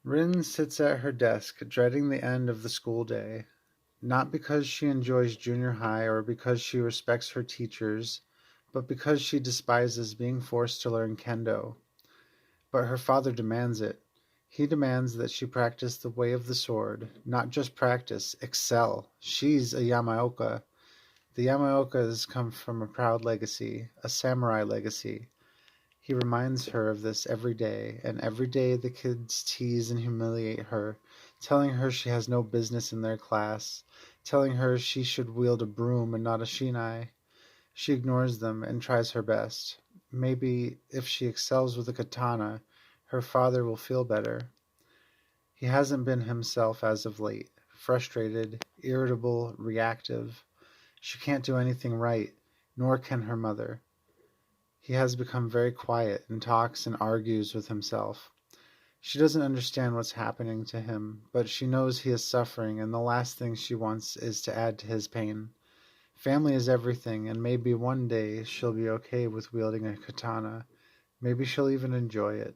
Rin sits at her desk, dreading the end of the school day. Not because she enjoys junior high or because she respects her teachers, but because she despises being forced to learn kendo. But her father demands it. He demands that she practice the way of the sword. Not just practice, excel. She's a Yamaoka. The Yamaokas come from a proud legacy, a samurai legacy. He reminds her of this every day, and every day the kids tease and humiliate her, telling her she has no business in their class, telling her she should wield a broom and not a shinai. She ignores them and tries her best. Maybe if she excels with a katana, her father will feel better. He hasn't been himself as of late. Frustrated, irritable, reactive. She can't do anything right, nor can her mother. He has become very quiet and talks and argues with himself. She doesn't understand what's happening to him, but she knows he is suffering, and the last thing she wants is to add to his pain. Family is everything, and maybe one day she'll be okay with wielding a katana. Maybe she'll even enjoy it.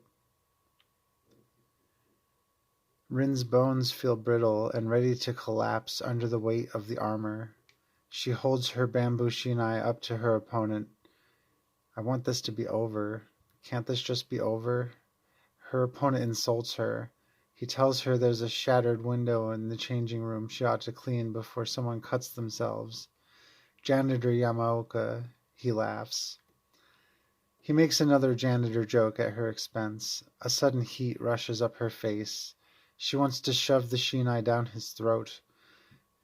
Rin's bones feel brittle and ready to collapse under the weight of the armor. She holds her bamboo shinai up to her opponent. I want this to be over. Can't this just be over? Her opponent insults her. He tells her there's a shattered window in the changing room she ought to clean before someone cuts themselves. Janitor Yamaoka, he laughs. He makes another janitor joke at her expense. A sudden heat rushes up her face. She wants to shove the shinai down his throat.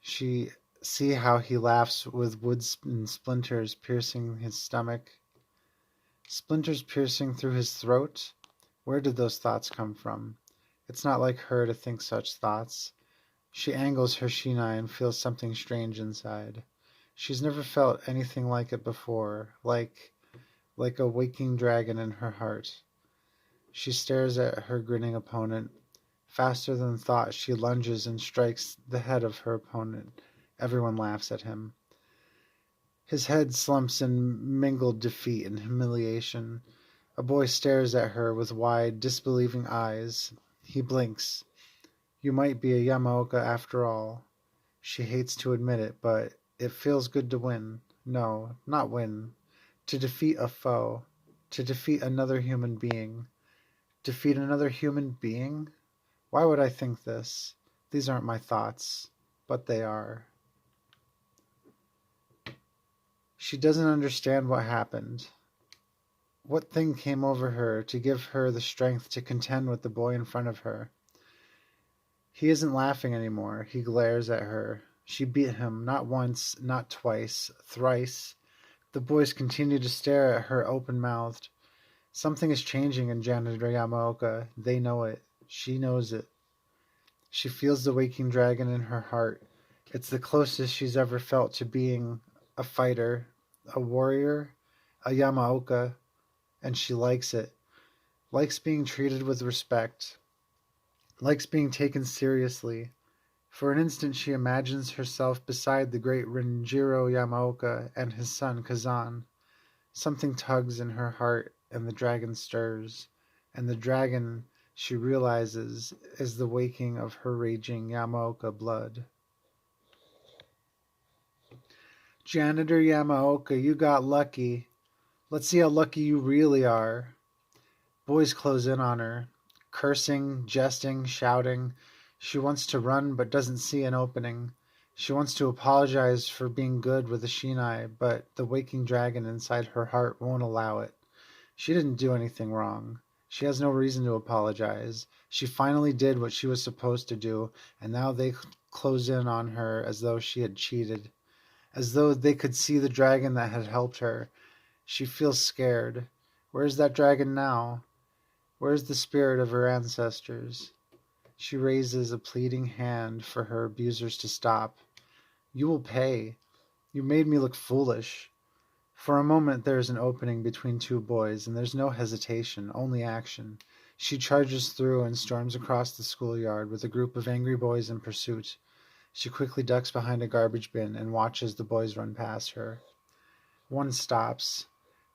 She see how he laughs with wood splinters piercing his stomach. Splinters piercing through his throat? Where did those thoughts come from? It's not like her to think such thoughts. She angles her shinai and feels something strange inside. She's never felt anything like it before, like a waking dragon in her heart. She stares at her grinning opponent. Faster than thought, she lunges and strikes the head of her opponent. Everyone laughs at him. His head slumps in mingled defeat and humiliation. A boy stares at her with wide, disbelieving eyes. He blinks. You might be a Yamaoka after all. She hates to admit it, but it feels good to win. No, not win. To defeat a foe. To defeat another human being. Defeat another human being? Why would I think this? These aren't my thoughts, but they are. She doesn't understand what happened. What thing came over her to give her the strength to contend with the boy in front of her? He isn't laughing anymore. He glares at her. She beat him, not once, not twice, thrice. The boys continue to stare at her open-mouthed. Something is changing in Janitor Yamaoka. They know it. She knows it. She feels the waking dragon in her heart. It's the closest she's ever felt to being a fighter, a warrior, a Yamaoka, and she likes it. Likes being treated with respect. Likes being taken seriously. For an instant she imagines herself beside the great Renjiro Yamaoka and his son Kazan. Something tugs in her heart and the dragon stirs. And the dragon, she realizes, is the waking of her raging Yamaoka blood. Janitor Yamaoka, you got lucky. Let's see how lucky you really are. Boys close in on her, cursing, jesting, shouting. She wants to run but doesn't see an opening. She wants to apologize for being good with the Shinai, but the waking dragon inside her heart won't allow it. She didn't do anything wrong. She has no reason to apologize. She finally did what she was supposed to do, and now they close in on her as though she had cheated, as though they could see the dragon that had helped her. She feels scared. Where's that dragon now? Where's the spirit of her ancestors? She raises a pleading hand for her abusers to stop. You will pay. You made me look foolish. For a moment there is an opening between two boys, and there's no hesitation, only action. She charges through and storms across the schoolyard with a group of angry boys in pursuit. She quickly ducks behind a garbage bin and watches the boys run past her. One stops,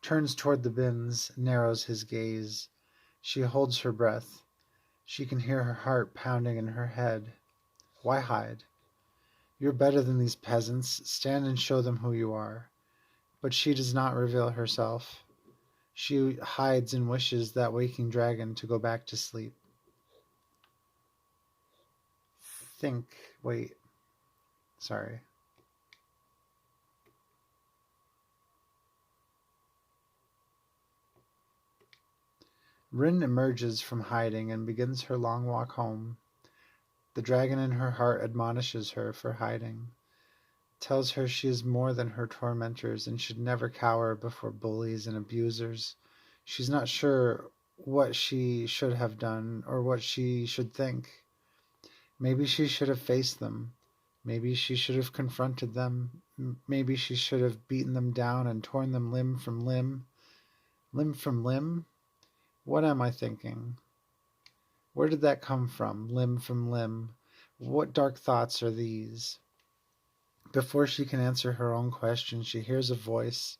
turns toward the bins, narrows his gaze. She holds her breath. She can hear her heart pounding in her head. Why hide? You're better than these peasants. Stand and show them who you are. But she does not reveal herself. She hides and wishes that waking dragon to go back to sleep. Think. Wait. Sorry. Rin emerges from hiding and begins her long walk home. The dragon in her heart admonishes her for hiding, tells her she is more than her tormentors and should never cower before bullies and abusers. She's not sure what she should have done or what she should think. Maybe she should have faced them. Maybe she should have confronted them. Maybe she should have beaten them down and torn them limb from limb. Limb from limb? What am I thinking? Where did that come from? Limb from limb. What dark thoughts are these? Before she can answer her own question, she hears a voice.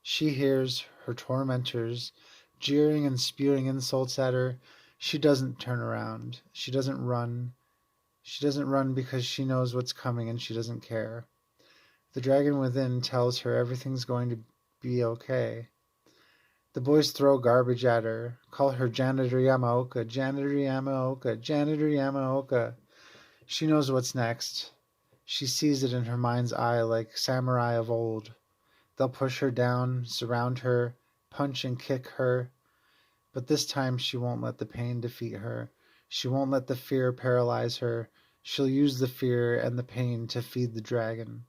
She hears her tormentors jeering and spewing insults at her. She doesn't turn around. She doesn't run. She doesn't run because she knows what's coming and she doesn't care. The dragon within tells her everything's going to be okay. The boys throw garbage at her, call her Janitor Yamaoka, Janitor Yamaoka, Janitor Yamaoka. She knows what's next. She sees it in her mind's eye like samurai of old. They'll push her down, surround her, punch and kick her. But this time she won't let the pain defeat her. She won't let the fear paralyze her. She'll use the fear and the pain to feed the dragon.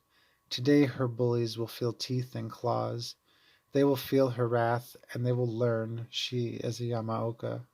Today her bullies will feel teeth and claws. They will feel her wrath, and they will learn she is a Yamaoka.